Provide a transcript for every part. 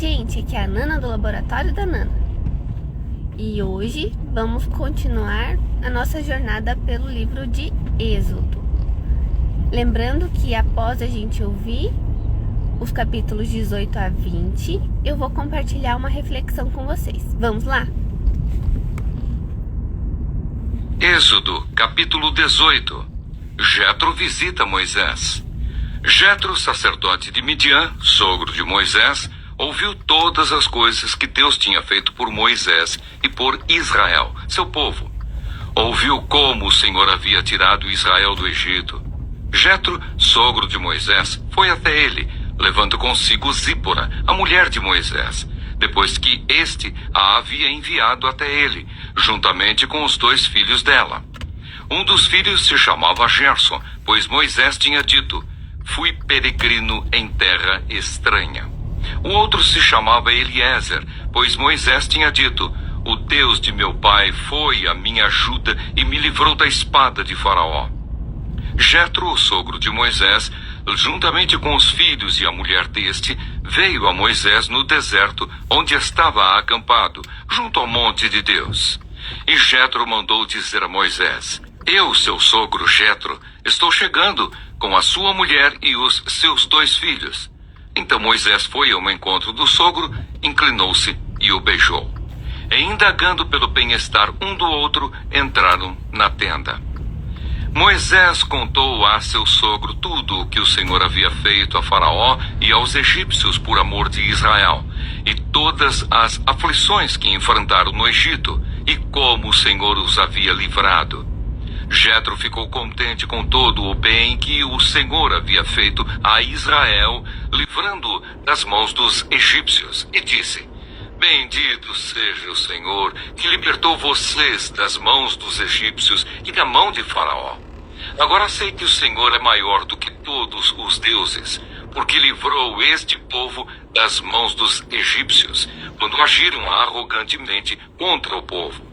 gente, aqui é a Nana do Laboratório da Nana. E hoje vamos continuar a nossa jornada pelo livro de Êxodo. Lembrando que após a gente ouvir os capítulos 18 a 20, eu vou compartilhar uma reflexão com vocês. Vamos lá? Êxodo, capítulo 18. Jetro visita Moisés. Jetro, sacerdote de Midian, sogro de Moisés, ouviu todas as coisas que Deus tinha feito por Moisés e por Israel, seu povo. Ouviu como o Senhor havia tirado Israel do Egito. Jetro, sogro de Moisés, foi até ele, levando consigo Zípora, a mulher de Moisés, depois que este a havia enviado até ele, juntamente com os 2 filhos dela. Um dos filhos se chamava Gerson, pois Moisés tinha dito: "Fui peregrino em terra estranha." O outro se chamava Eliezer, pois Moisés tinha dito: "O Deus de meu pai foi a minha ajuda e me livrou da espada de Faraó." Jetro, o sogro de Moisés, juntamente com os filhos e a mulher deste, veio a Moisés no deserto, onde estava acampado, junto ao monte de Deus. E Jetro mandou dizer a Moisés: "Eu, seu sogro Jetro, estou chegando com a sua mulher e os seus 2 filhos." Então Moisés foi ao encontro do sogro, inclinou-se e o beijou. E indagando pelo bem-estar um do outro, entraram na tenda. Moisés contou a seu sogro tudo o que o Senhor havia feito a Faraó e aos egípcios por amor de Israel, e todas as aflições que enfrentaram no Egito, e como o Senhor os havia livrado. Jetro ficou contente com todo o bem que o Senhor havia feito a Israel, livrando-o das mãos dos egípcios, e disse: "Bendito seja o Senhor, que libertou vocês das mãos dos egípcios e da mão de Faraó. Agora sei que o Senhor é maior do que todos os deuses, porque livrou este povo das mãos dos egípcios, quando agiram arrogantemente contra o povo."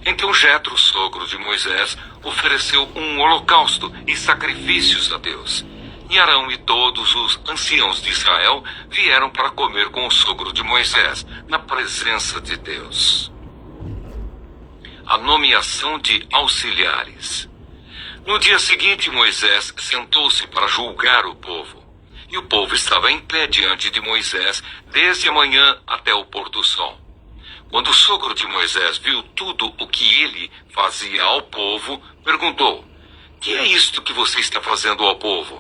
Então Jetro, sogro de Moisés, ofereceu um holocausto e sacrifícios a Deus. E Arão e todos os anciãos de Israel vieram para comer com o sogro de Moisés, na presença de Deus. A nomeação de auxiliares. No dia seguinte, Moisés sentou-se para julgar o povo. E o povo estava em pé diante de Moisés, desde a manhã até o pôr do sol. Quando o sogro de Moisés viu tudo o que ele fazia ao povo, perguntou: "Que é isto que você está fazendo ao povo?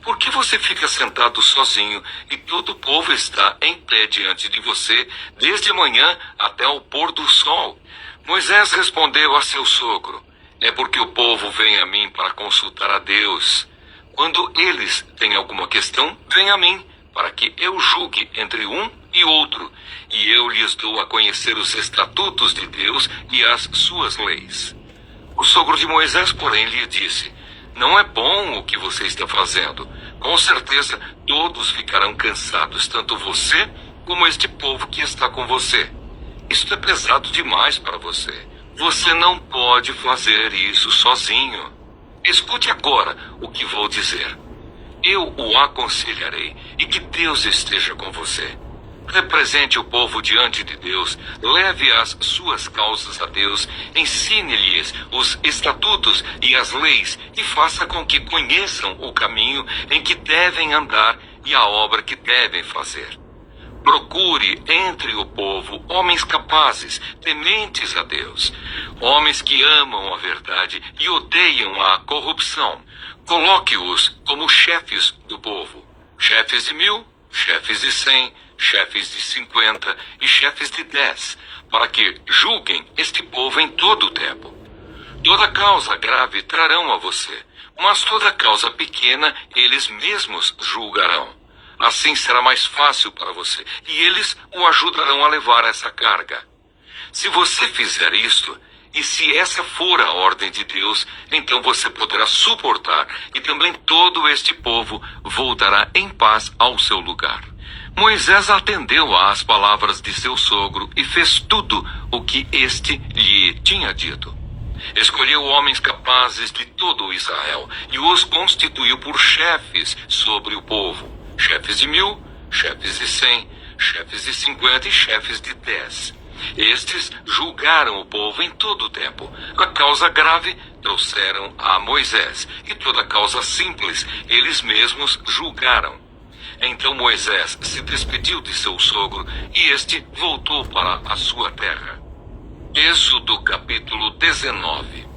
Por que você fica sentado sozinho e todo o povo está em pé diante de você, desde a manhã até o pôr do sol?" Moisés respondeu a seu sogro: "É porque o povo vem a mim para consultar a Deus. Quando eles têm alguma questão, vem a mim, para que eu julgue entre um e outro, e eu lhes dou a conhecer os estatutos de Deus e as suas leis." O sogro de Moisés, porém, lhe disse: "Não é bom o que você está fazendo. Com certeza todos ficarão cansados, tanto você como este povo que está com você. Isto é pesado demais para você. Você não pode fazer isso sozinho. Escute agora o que vou dizer. Eu o aconselharei, e que Deus esteja com você. Represente o povo diante de Deus, leve as suas causas a Deus, ensine-lhes os estatutos e as leis, e faça com que conheçam o caminho em que devem andar e a obra que devem fazer. Procure entre o povo homens capazes, tementes a Deus, homens que amam a verdade e odeiam a corrupção. Coloque-os como chefes do povo, chefes de 1000, chefes de 100, chefes de 50 e chefes de 10, para que julguem este povo em todo o tempo. Toda causa grave trarão a você, mas toda causa pequena eles mesmos julgarão. Assim será mais fácil para você, e eles o ajudarão a levar essa carga. Se você fizer isto, e se essa for a ordem de Deus, então você poderá suportar, e também todo este povo voltará em paz ao seu lugar." Moisés atendeu às palavras de seu sogro e fez tudo o que este lhe tinha dito. Escolheu homens capazes de todo Israel e os constituiu por chefes sobre o povo, chefes de 1000, chefes de 100, chefes de 50 e chefes de 10. Estes julgaram o povo em todo o tempo. A causa grave trouxeram a Moisés, e toda causa simples eles mesmos julgaram. Então Moisés se despediu de seu sogro, e este voltou para a sua terra. Êxodo capítulo 19.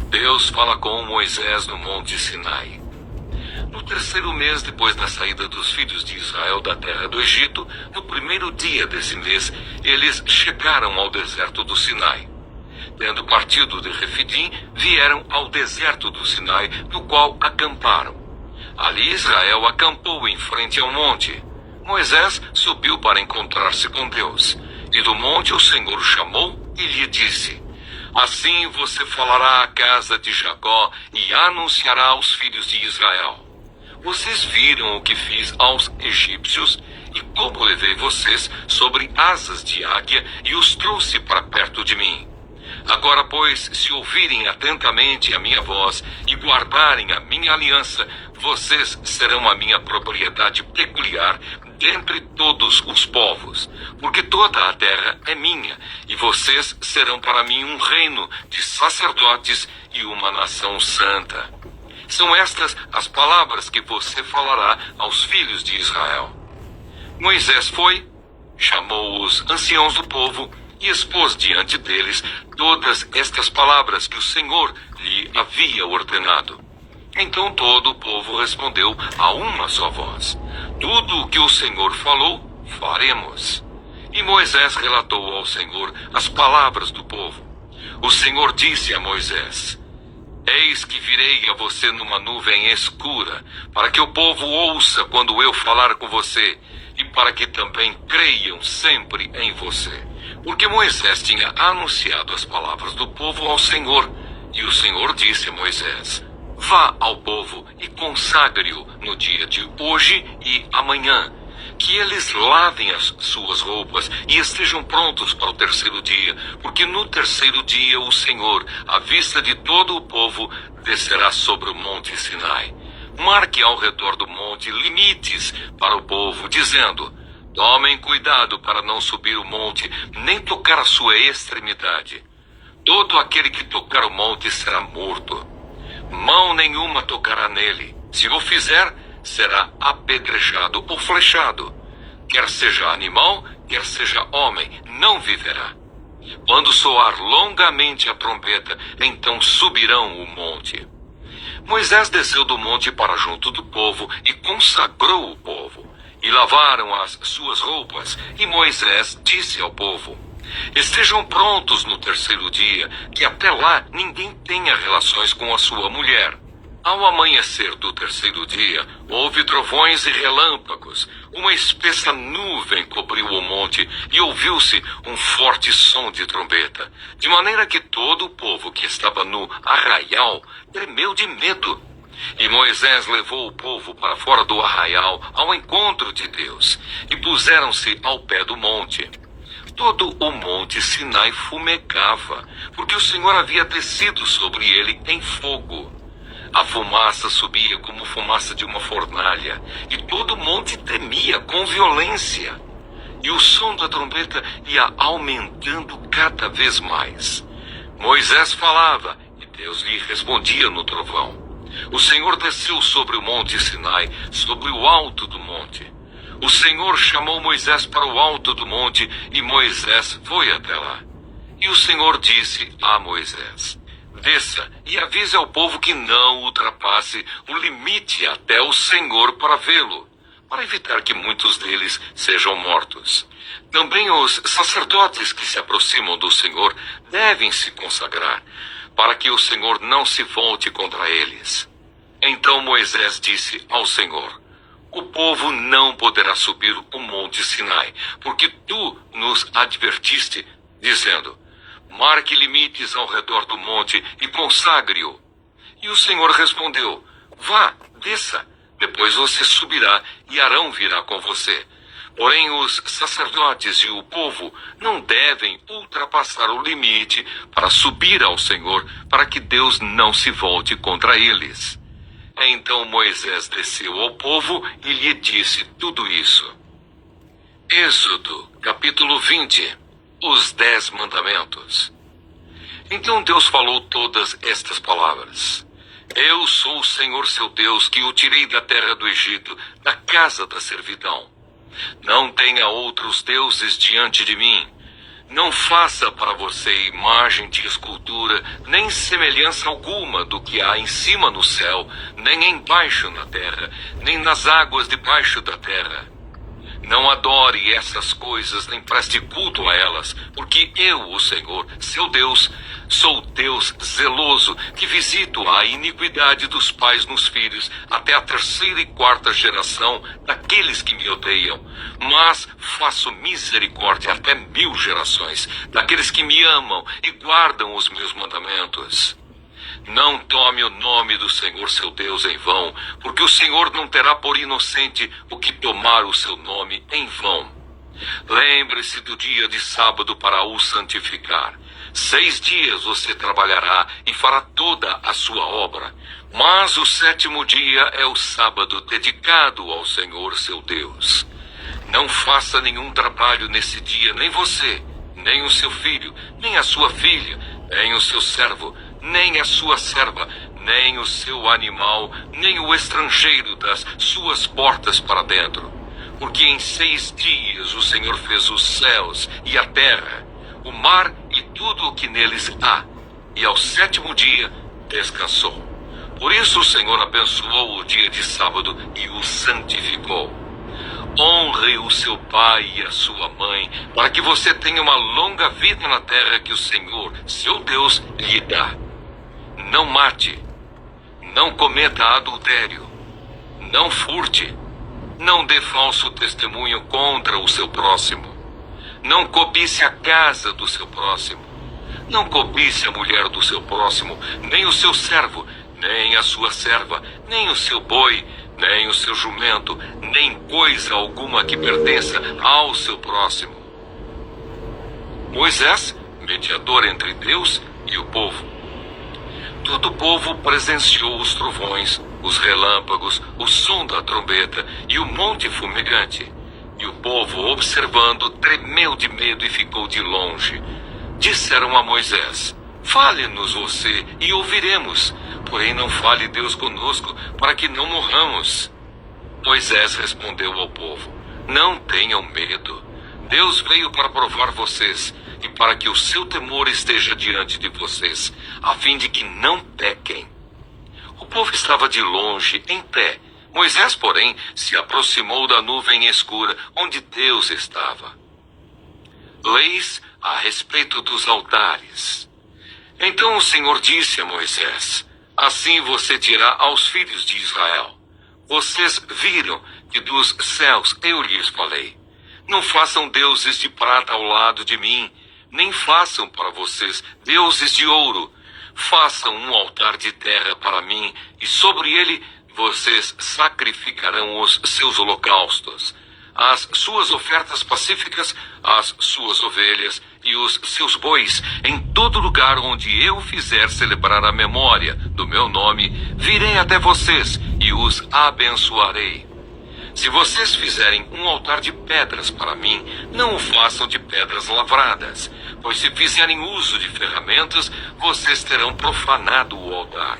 Deus fala com Moisés no Monte Sinai. No terceiro mês depois da saída dos filhos de Israel da terra do Egito, no primeiro dia desse mês, eles chegaram ao deserto do Sinai. Tendo partido de Refidim, vieram ao deserto do Sinai, no qual acamparam. Ali Israel acampou em frente ao monte. Moisés subiu para encontrar-se com Deus. E do monte o Senhor chamou e lhe disse: Assim você falará à casa de Jacó e anunciará aos filhos de Israel: Vocês viram o que fiz aos egípcios e como levei vocês sobre asas de águia e os trouxe para perto de mim. Agora, pois, se ouvirem atentamente a minha voz e guardarem a minha aliança, vocês serão a minha propriedade peculiar dentre todos os povos, porque toda a terra é minha, e vocês serão para mim um reino de sacerdotes e uma nação santa. São estas as palavras que você falará aos filhos de Israel. Moisés foi, chamou os anciãos do povo e expôs diante deles todas estas palavras que o Senhor lhe havia ordenado. Então todo o povo respondeu a uma só voz: Tudo o que o Senhor falou, faremos. E Moisés relatou ao Senhor as palavras do povo. O Senhor disse a Moisés: Eis que virei a você numa nuvem escura, para que o povo ouça quando eu falar com você, e para que também creiam sempre em você. Porque Moisés tinha anunciado as palavras do povo ao Senhor, e o Senhor disse a Moisés: Vá ao povo e consagre-o no dia de hoje e amanhã, que eles lavem as suas roupas e estejam prontos para o terceiro dia, porque no terceiro dia o Senhor, à vista de todo o povo, descerá sobre o monte Sinai. Marque ao redor do monte limites para o povo, dizendo: Tomem cuidado para não subir o monte, nem tocar a sua extremidade. Todo aquele que tocar o monte será morto. Mão nenhuma tocará nele. Se o fizer, será apedrejado ou flechado. Quer seja animal, quer seja homem, não viverá. Quando soar longamente a trombeta, então subirão o monte. Moisés desceu do monte para junto do povo e consagrou o povo. E lavaram as suas roupas, e Moisés disse ao povo: Estejam prontos no terceiro dia, que até lá ninguém tenha relações com a sua mulher. Ao amanhecer do terceiro dia, houve trovões e relâmpagos. Uma espessa nuvem cobriu o monte e ouviu-se um forte som de trombeta, de maneira que todo o povo que estava no arraial tremeu de medo. E Moisés levou o povo para fora do arraial ao encontro de Deus, e puseram-se ao pé do monte. Todo o monte Sinai fumegava, porque o Senhor havia descido sobre ele em fogo. A fumaça subia como fumaça de uma fornalha, e todo o monte tremia com violência. E o som da trombeta ia aumentando cada vez mais. Moisés falava, e Deus lhe respondia no trovão. O Senhor desceu sobre o monte Sinai, sobre o alto do monte. O Senhor chamou Moisés para o alto do monte, e Moisés foi até lá. E o Senhor disse a Moisés: Desça e avise ao povo que não ultrapasse o limite até o Senhor para vê-lo, para evitar que muitos deles sejam mortos. Também os sacerdotes que se aproximam do Senhor devem se consagrar, para que o Senhor não se volte contra eles. Então Moisés disse ao Senhor: O povo não poderá subir o monte Sinai, porque tu nos advertiste, dizendo: Marque limites ao redor do monte e consagre-o. E o Senhor respondeu: Vá, desça, depois você subirá e Arão virá com você. Porém, os sacerdotes e o povo não devem ultrapassar o limite para subir ao Senhor, para que Deus não se volte contra eles. Então Moisés desceu ao povo e lhe disse tudo isso. Êxodo, capítulo 20. Os 10 mandamentos. Então Deus falou todas estas palavras. Eu sou o Senhor seu Deus, que o tirei da terra do Egito, da casa da servidão. Não tenha outros deuses diante de mim. Não faça para você imagem de escultura, nem semelhança alguma do que há em cima no céu, nem embaixo na terra, nem nas águas debaixo da terra. Não adore essas coisas, nem preste culto a elas, porque eu, o Senhor, seu Deus, sou Deus zeloso, que visito a iniquidade dos pais nos filhos, até a 3ª e 4ª geração daqueles que me odeiam. Mas faço misericórdia até 1000 gerações, daqueles que me amam e guardam os meus mandamentos. Não tome o nome do Senhor seu Deus em vão, porque o Senhor não terá por inocente o que tomar o seu nome em vão. Lembre-se do dia de sábado para o santificar. 6 dias você trabalhará e fará toda a sua obra. Mas o 7º dia é o sábado dedicado ao Senhor seu Deus. Não faça nenhum trabalho nesse dia, nem você, nem o seu filho, nem a sua filha, nem o seu servo, nem a sua serva, nem o seu animal, nem o estrangeiro das suas portas para dentro. Porque em 6 dias o Senhor fez os céus e a terra, o mar e tudo o que neles há, e ao 7º dia descansou. Por isso o Senhor abençoou o dia de sábado e o santificou. Honre o seu pai e a sua mãe, para que você tenha uma longa vida na terra que o Senhor, seu Deus, lhe dá. Não mate, não cometa adultério, não furte, não dê falso testemunho contra o seu próximo, não cobice a casa do seu próximo, não cobice a mulher do seu próximo, nem o seu servo, nem a sua serva, nem o seu boi, nem o seu jumento, nem coisa alguma que pertença ao seu próximo. Moisés, mediador entre Deus e o povo. Todo o povo presenciou os trovões, os relâmpagos, o som da trombeta e o monte fumegante. E o povo, observando, tremeu de medo e ficou de longe. Disseram a Moisés: fale-nos você e ouviremos, porém não fale Deus conosco, para que não morramos. Moisés respondeu ao povo: não tenham medo. Deus veio para provar vocês, e para que o seu temor esteja diante de vocês, a fim de que não pequem. O povo estava de longe, em pé. Moisés, porém, se aproximou da nuvem escura, onde Deus estava. Leis a respeito dos altares. Então o Senhor disse a Moisés: assim você dirá aos filhos de Israel: vocês viram que dos céus eu lhes falei. Não façam deuses de prata ao lado de mim, nem façam para vocês deuses de ouro. Façam um altar de terra para mim, e sobre ele vocês sacrificarão os seus holocaustos, as suas ofertas pacíficas, as suas ovelhas e os seus bois. Em todo lugar onde eu fizer celebrar a memória do meu nome, virei até vocês e os abençoarei. Se vocês fizerem um altar de pedras para mim, não o façam de pedras lavradas, pois se fizerem uso de ferramentas, vocês terão profanado o altar.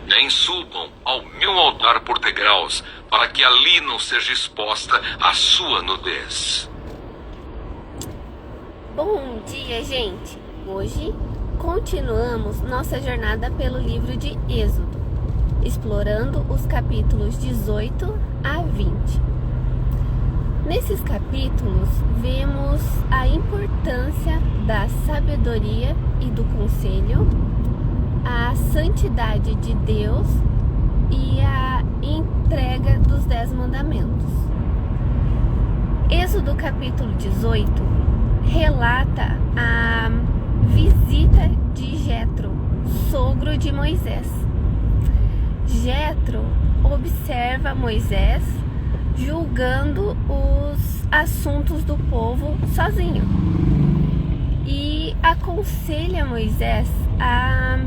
Nem subam ao meu altar por degraus, para que ali não seja exposta a sua nudez. Bom dia, gente! Hoje continuamos nossa jornada pelo livro de Êxodo, explorando os capítulos 18 a 20. Nesses capítulos, vemos a importância da sabedoria e do conselho, a santidade de Deus e a entrega dos 10 mandamentos. Êxodo capítulo 18 relata a visita de Jetro, sogro de Moisés. Jetro observa Moisés julgando os assuntos do povo sozinho e aconselha Moisés a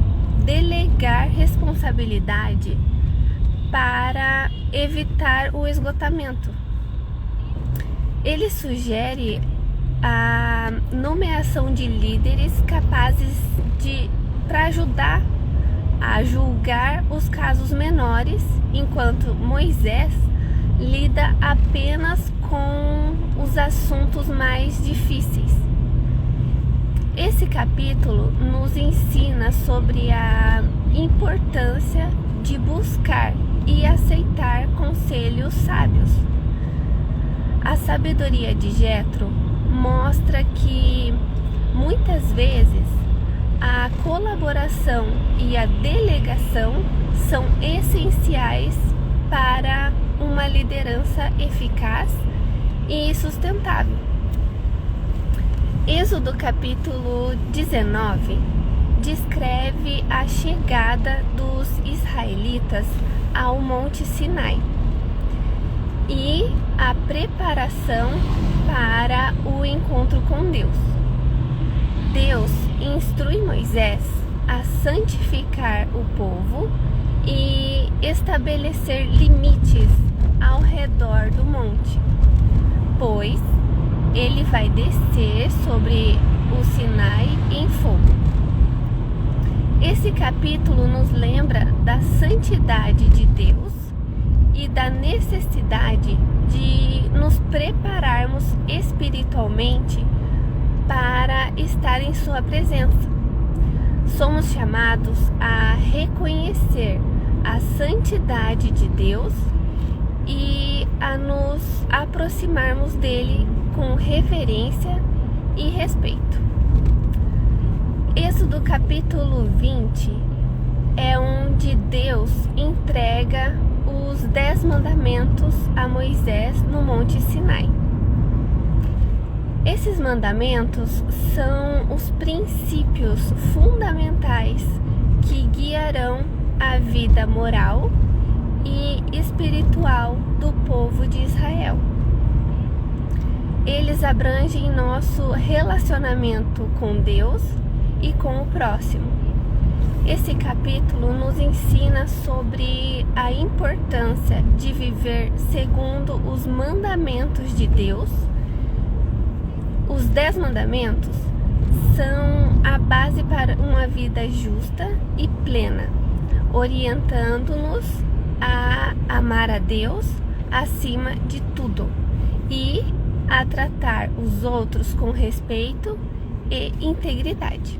delegar responsabilidade para evitar o esgotamento. Ele sugere a nomeação de líderes capazes para ajudar a julgar os casos menores, enquanto Moisés lida apenas com os assuntos mais difíceis. Esse capítulo nos ensina sobre a importância de buscar e aceitar conselhos sábios. A sabedoria de Jetro mostra que muitas vezes a colaboração e a delegação são essenciais para uma liderança eficaz e sustentável. Êxodo capítulo 19 descreve a chegada dos israelitas ao Monte Sinai e a preparação para o encontro com Deus. Deus instrui Moisés a santificar o povo e estabelecer limites ao redor do monte, pois ele vai descer sobre o Sinai em fogo. Esse capítulo nos lembra da santidade de Deus e da necessidade de nos prepararmos espiritualmente para estar em sua presença. Somos chamados a reconhecer a santidade de Deus e a nos aproximarmos dele com reverência e respeito. Êxodo capítulo 20 é onde Deus entrega os 10 mandamentos a Moisés no Monte Sinai. Esses mandamentos são os princípios fundamentais que guiarão a vida moral e espiritual do povo de Israel. Eles abrangem nosso relacionamento com Deus e com o próximo. Esse capítulo nos ensina sobre a importância de viver segundo os mandamentos de Deus. Os 10 mandamentos são a base para uma vida justa e plena, orientando-nos a amar a Deus acima de tudo e a tratar os outros com respeito e integridade.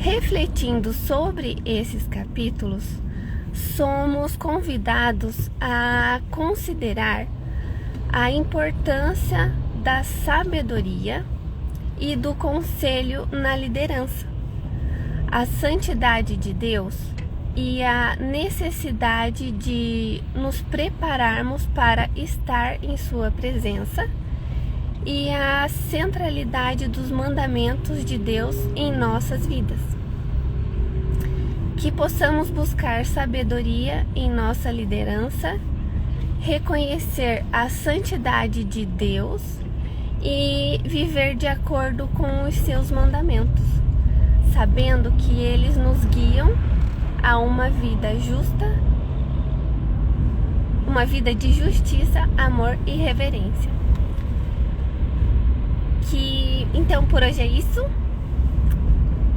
Refletindo sobre esses capítulos, somos convidados a considerar a importância da sabedoria e do conselho na liderança, a santidade de Deus e a necessidade de nos prepararmos para estar em sua presença e a centralidade dos mandamentos de Deus em nossas vidas. Que possamos buscar sabedoria em nossa liderança, reconhecer a santidade de Deus e viver de acordo com os seus mandamentos, sabendo que eles nos guiam a uma vida justa, uma vida de justiça, amor e reverência. Então por hoje é isso.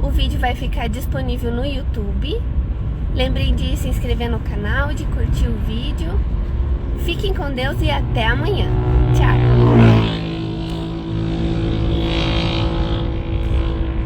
O vídeo vai ficar disponível no YouTube. Lembrem de se inscrever no canal, de curtir o vídeo. Fiquem com Deus e até amanhã.